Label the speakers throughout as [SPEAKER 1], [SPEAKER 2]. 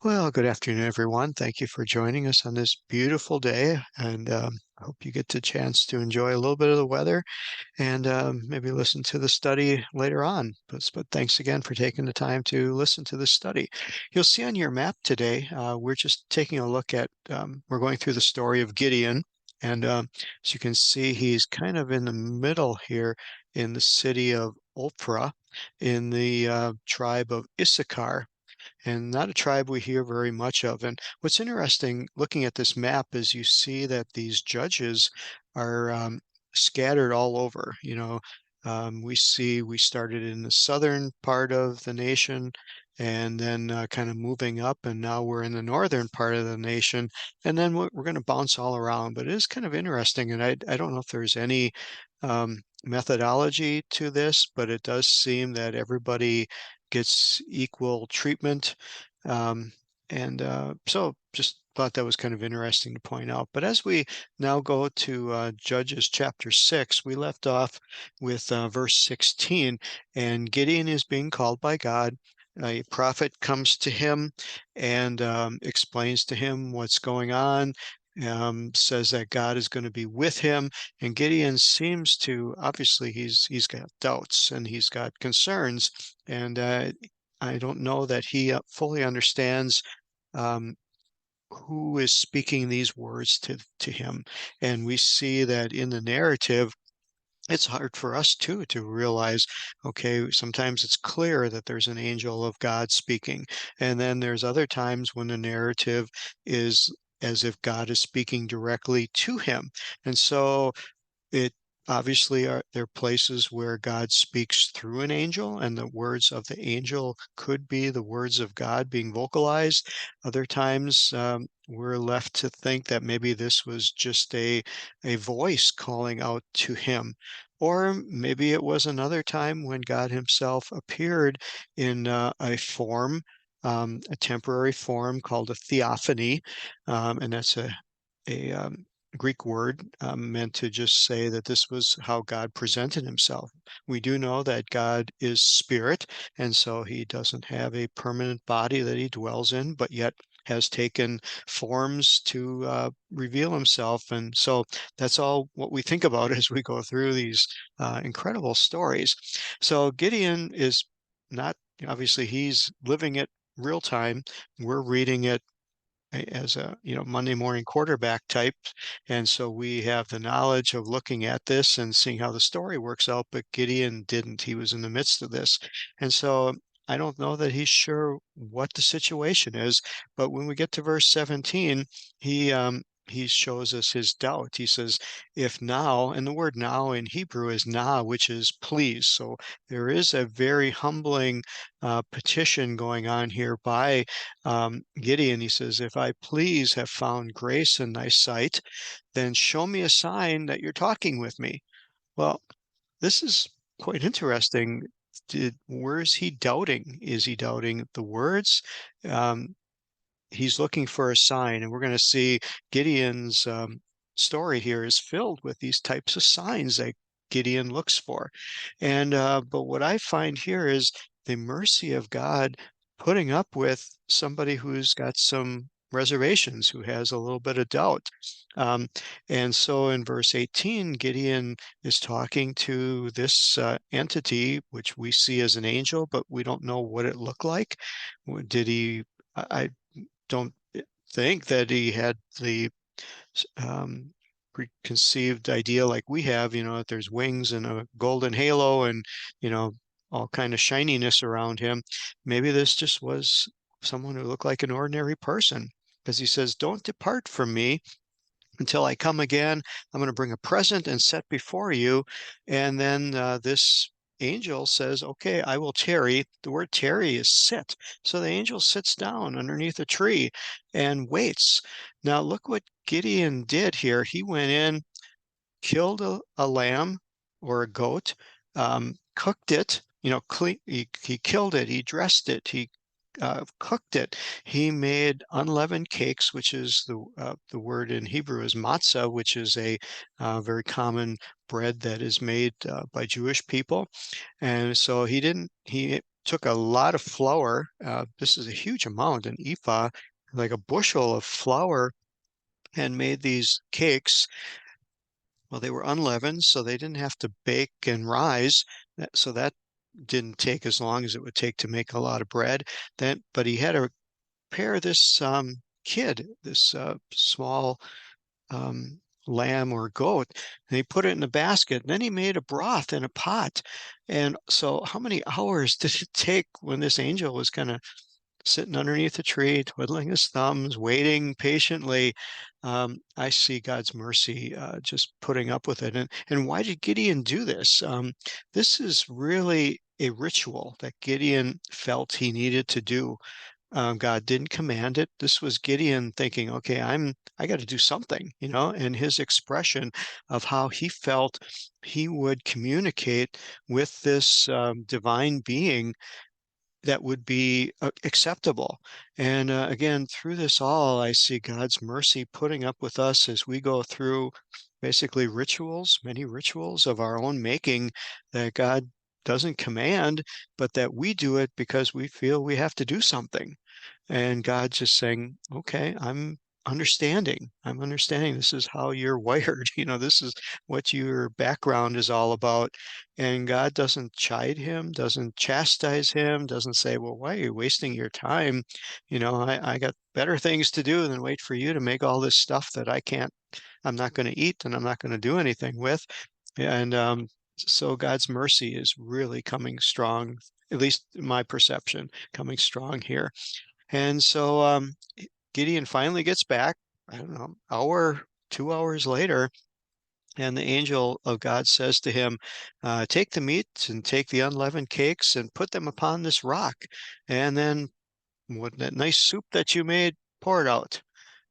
[SPEAKER 1] Well, good afternoon, everyone. Thank you for joining us on this beautiful day, and I hope you get the chance to enjoy a little bit of the weather and maybe listen to the study later on. But thanks again for taking the time to listen to the study. You'll see on your map today, we're just taking a look at, we're going through the story of Gideon. And as you can see, he's kind of in the middle here in the city of Ophrah in the tribe of Issachar, and not a tribe we hear very much of. And what's interesting looking at this map is you see that these judges are scattered all over. We started in the southern part of the nation and then kind of moving up, and now we're in the northern part of the nation, and then we're going to bounce all around. But it is kind of interesting, and I don't know if there's any methodology to this, but it does seem that everybody gets equal treatment. Um, and so just thought that was kind of interesting to point out. But as we now go to Judges chapter 6, we left off with verse 16, and Gideon is being called by God. A prophet comes to him and explains to him what's going on, says that God is going to be with him. And Gideon seems to, obviously, he's got doubts and he's got concerns, and I don't know that he fully understands um, who is speaking these words to him. And we see that in the narrative, it's hard for us too to realize, okay, sometimes it's clear that there's an angel of God speaking, and then there's other times when the narrative is as if God is speaking directly to him. And so it obviously are there are places where God speaks through an angel, and the words of the angel could be the words of God being vocalized. Other times, we're left to think that maybe this was just a voice calling out to him. Or maybe it was another time when God himself appeared in a form, a temporary form called a theophany, and that's a Greek word meant to just say that this was how God presented himself. We do know that God is spirit, and so he doesn't have a permanent body that he dwells in, but yet has taken forms to reveal himself. And so that's all what we think about as we go through these incredible stories. So Gideon is not, obviously, he's living it real time. We're reading it as a Monday morning quarterback type, and so we have the knowledge of looking at this and seeing how the story works out. But Gideon didn't. He was in the midst of this, and so I don't know that he's sure what the situation is. But when we get to verse 17, he shows us his doubt. He says, "If now," and the word "now" in Hebrew is "na," which is please. So there is a very humbling petition going on here by Gideon. He says, "If I please have found grace in thy sight, then show me a sign that you're talking with me." Well, this is quite interesting. Where is he doubting? Is he doubting the words? Um, he's looking for a sign, and we're going to see Gideon's story here is filled with these types of signs that Gideon looks for. And but what I find here is the mercy of God putting up with somebody who's got some reservations, who has a little bit of doubt. Um, and so in verse 18, Gideon is talking to this entity, which we see as an angel, but we don't know what it looked like. Did he? I don't think that he had the um, preconceived idea like we have, that there's wings and a golden halo and, you know, all kind of shininess around him. Maybe this just was someone who looked like an ordinary person, because he says, "Don't depart from me until I come again. I'm going to bring a present and set before you." And then this angel says, "Okay, I will tarry." The word tarry is sit. So the angel sits down underneath a tree and waits. Now, look what Gideon did here. He went in, killed a lamb or a goat, cooked it, he killed it, he dressed it, he cooked it. He made unleavened cakes, which is the word in Hebrew is matzah, which is a very common bread that is made by Jewish people. And so he didn't. He took a lot of flour. This is a huge amount, an ephah, like a bushel of flour, and made these cakes. Well, they were unleavened, so they didn't have to bake and rise. So that didn't take as long as it would take to make a lot of bread. But he had to prepare this kid, this small lamb or goat, and he put it in a basket. And then he made a broth in a pot. And so, how many hours did it take when this angel was kind of sitting underneath a tree, twiddling his thumbs, waiting patiently? I see God's mercy just putting up with it. And why did Gideon do this? This is really a ritual that Gideon felt he needed to do. God didn't command it. This was Gideon thinking, okay, I got to do something, and his expression of how he felt he would communicate with this divine being that would be acceptable. And again, through this all, I see God's mercy putting up with us as we go through basically rituals, many rituals of our own making that God doesn't command, but that we do it because we feel we have to do something. And God just saying, okay, I'm understanding. I'm understanding this is how you're wired. This is what your background is all about. And God doesn't chide him, doesn't chastise him, doesn't say, well, why are you wasting your time? I got better things to do than wait for you to make all this stuff that I'm not going to eat and I'm not going to do anything with. And so God's mercy is really coming strong, at least in my perception, coming strong here. And so Gideon finally gets back, I don't know, hour, 2 hours later, and the angel of God says to him, take the meat and take the unleavened cakes and put them upon this rock. And then what that nice soup that you made, pour it out.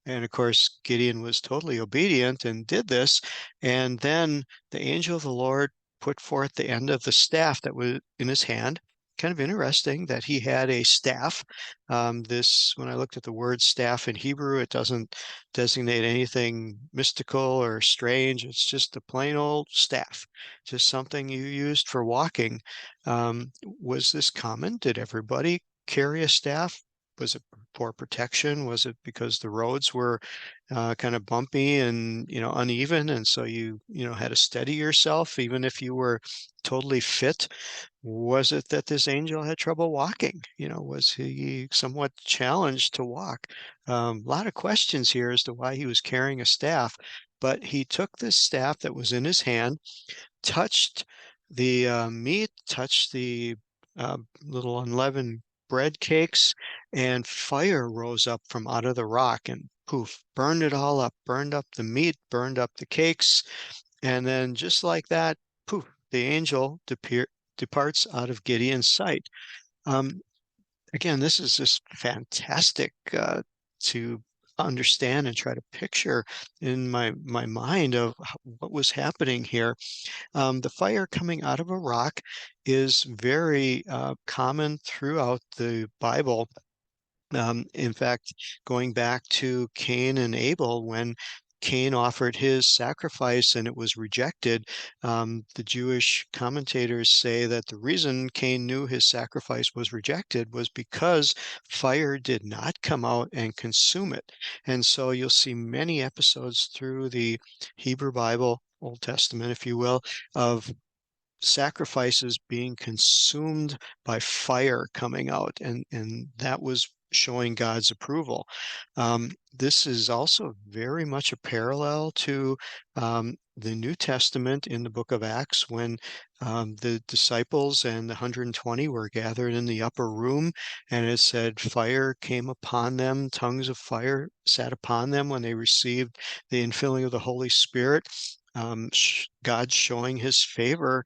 [SPEAKER 1] And of course, Gideon was totally obedient and did this. And then the angel of the Lord put forth the end of the staff that was in his hand. Kind of interesting that he had a staff. When I looked at the word staff in Hebrew, it doesn't designate anything mystical or strange. It's just a plain old staff, just something you used for walking. Was this common? Did everybody carry a staff? Was it for protection? Was it because the roads were kind of bumpy and uneven, and so you had to steady yourself even if you were totally fit? Was it that this angel had trouble walking? Was he somewhat challenged to walk? A lot of questions here as to why he was carrying a staff, but he took this staff that was in his hand, touched the meat, touched the little unleavened bread cakes, and fire rose up from out of the rock and poof, burned it all up, burned up the meat, burned up the cakes. And then just like that, poof, the angel departs out of Gideon's sight. Um, Again, this is just fantastic to understand and try to picture in my mind of what was happening here. The fire coming out of a rock is very common throughout the Bible. In fact, going back to Cain and Abel, when Cain offered his sacrifice and it was rejected, the Jewish commentators say that the reason Cain knew his sacrifice was rejected was because fire did not come out and consume it. And so you'll see many episodes through the Hebrew Bible, Old Testament, if you will, of sacrifices being consumed by fire coming out, and that was showing God's approval. This is also very much a parallel to the New Testament in the book of Acts when the disciples and the 120 were gathered in the upper room, and it said fire came upon them, tongues of fire sat upon them when they received the infilling of the Holy Spirit. God showing his favor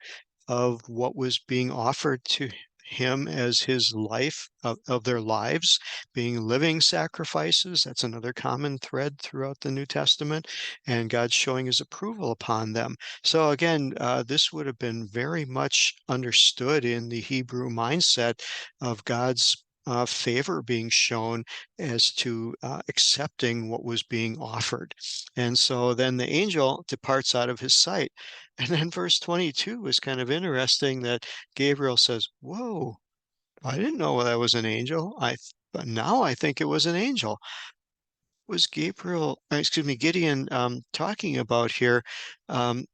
[SPEAKER 1] of what was being offered to him as his life of their lives being living sacrifices. That's another common thread throughout the New Testament, and God showing his approval upon them. So again, this would have been very much understood in the Hebrew mindset of God's favor being shown as to accepting what was being offered. And so then the angel departs out of his sight. And then verse 22 is kind of interesting that Gabriel says, whoa, I didn't know that was an angel. But now I think it was an angel. Was Gideon, talking about here, um,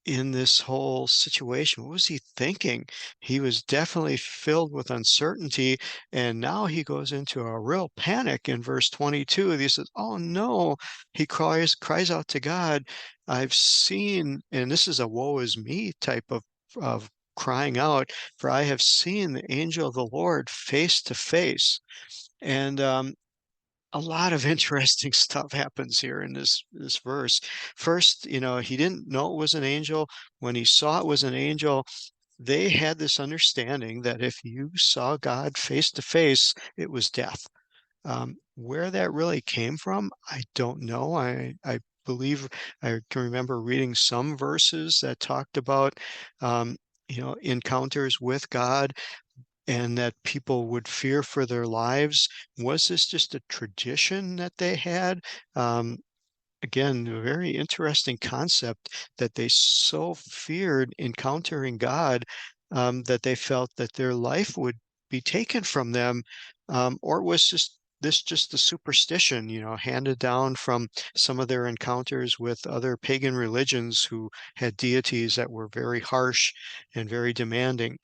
[SPEAKER 1] in this whole situation? What was he thinking? He was definitely filled with uncertainty, and now he goes into a real panic in verse 22. He says, "Oh no!" He cries out to God. I've seen, and this is a woe is me type of crying out, for I have seen the angel of the Lord face to face. And a lot of interesting stuff happens here in this verse. First, he didn't know it was an angel. When he saw it was an angel, they had this understanding that if you saw God face to face, it was death. Where that really came from, I don't know. I believe I can remember reading some verses that talked about encounters with God and that people would fear for their lives. Was this just a tradition that they had? Um, Again, a very interesting concept that they so feared encountering God, that they felt that their life would be taken from them, or was just a superstition, handed down from some of their encounters with other pagan religions who had deities that were very harsh and very demanding.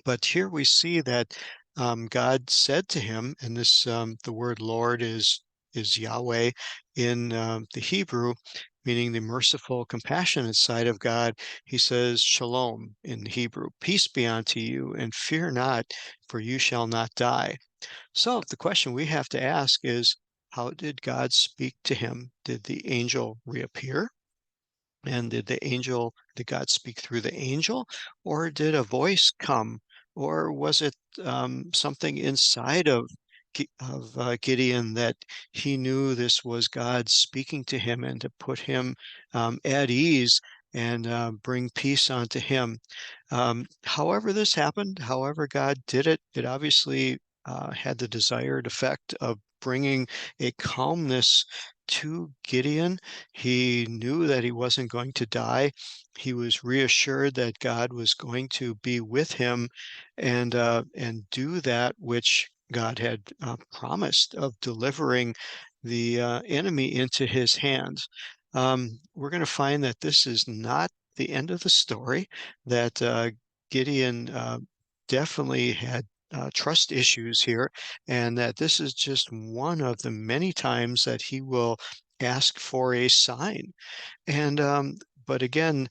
[SPEAKER 1] But here we see that God said to him, and the word Lord is Yahweh in the Hebrew, meaning the merciful, compassionate side of God. He says Shalom in Hebrew, peace be unto you, and fear not, for you shall not die. So the question we have to ask is, how did God speak to him? Did the angel reappear? And did God speak through the angel, or did a voice come, or was it something inside of Gideon that he knew this was God speaking to him and to put him at ease and bring peace onto him? However this happened, however God did it, it obviously had the desired effect of bringing a calmness to Gideon. He knew that he wasn't going to die. He was reassured that God was going to be with him and do that which God had promised of delivering the enemy into his hands. We're going to find that this is not the end of the story, that Gideon definitely had trust issues here, and that this is just one of the many times that he will ask for a sign. And but again,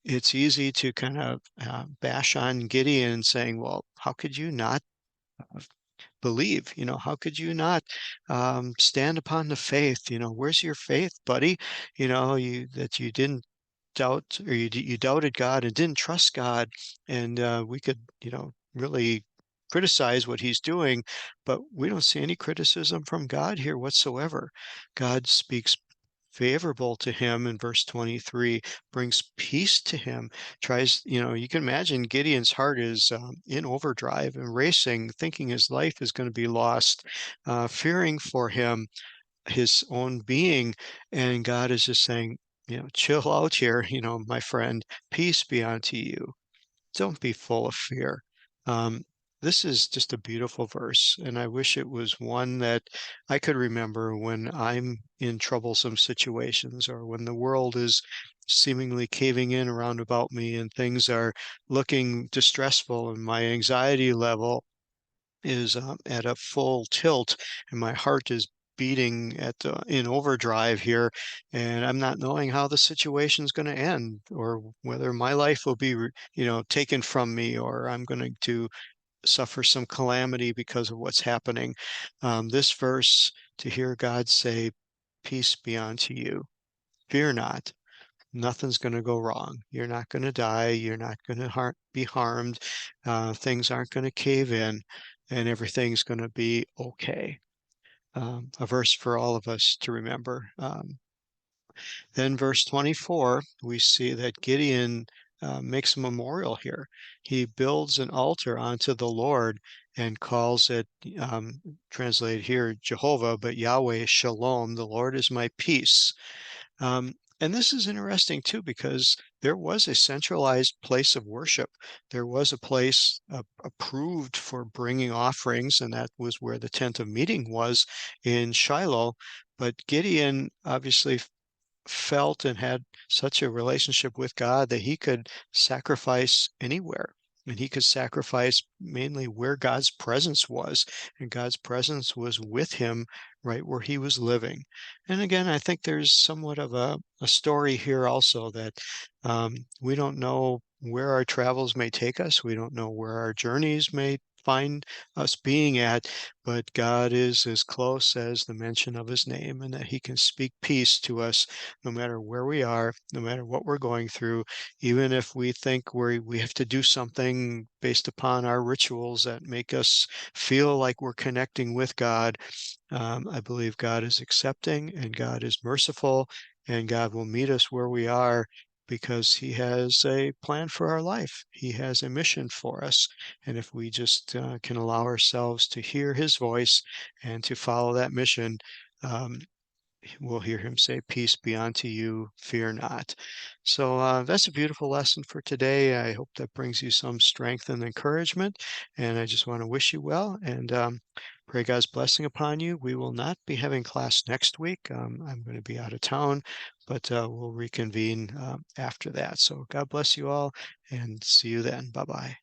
[SPEAKER 1] it's easy to kind of bash on Gideon, saying, "Well, how could you not believe? How could you not stand upon the faith? Where's your faith, buddy? You didn't doubt, or you doubted God and didn't trust God, and we could really criticize what he's doing, but we don't see any criticism from God here whatsoever. God speaks favorable to him in verse 23, brings peace to him, you can imagine Gideon's heart is in overdrive and racing, thinking his life is going to be lost, fearing for him, his own being. And God is just saying, chill out here, my friend, peace be unto you. Don't be full of fear. Um, this is just a beautiful verse, and I wish it was one that I could remember when I'm in troublesome situations or when the world is seemingly caving in around about me and things are looking distressful and my anxiety level is at a full tilt, and my heart is beating in overdrive here, and I'm not knowing how the situation's going to end, or whether my life will be, taken from me, or I'm going to suffer some calamity because of what's happening. This verse, to hear God say, "Peace be unto you. Fear not." Nothing's going to go wrong. You're not going to die. You're not going to be harmed. Things aren't going to cave in, and everything's going to be okay. A verse for all of us to remember. Then, verse 24, we see that Gideon makes a memorial here. He builds an altar unto the Lord and calls it, translated here, Jehovah, but Yahweh Shalom. The Lord is my peace. And this is interesting too, because there was a centralized place of worship. There was a place approved for bringing offerings, and that was where the tent of meeting was in Shiloh. But Gideon obviously felt and had such a relationship with God that he could sacrifice anywhere. And he could sacrifice mainly where God's presence was. And God's presence was with him right where he was living. And again, I think there's somewhat of a story here also that we don't know where our travels may take us. We don't know where our journeys may find us being at, but God is as close as the mention of his name, and that he can speak peace to us no matter where we are, no matter what we're going through, even if we think we have to do something based upon our rituals that make us feel like we're connecting with God. I believe God is accepting and God is merciful, and God will meet us where we are because He has a plan for our life. He has a mission for us. And if we just can allow ourselves to hear His voice and to follow that mission, um, we'll hear him say, "Peace be unto you, fear not." So that's a beautiful lesson for today. I hope that brings you some strength and encouragement. And I just want to wish you well and pray God's blessing upon you. We will not be having class next week. I'm going to be out of town, but we'll reconvene after that. So God bless you all and see you then. Bye bye.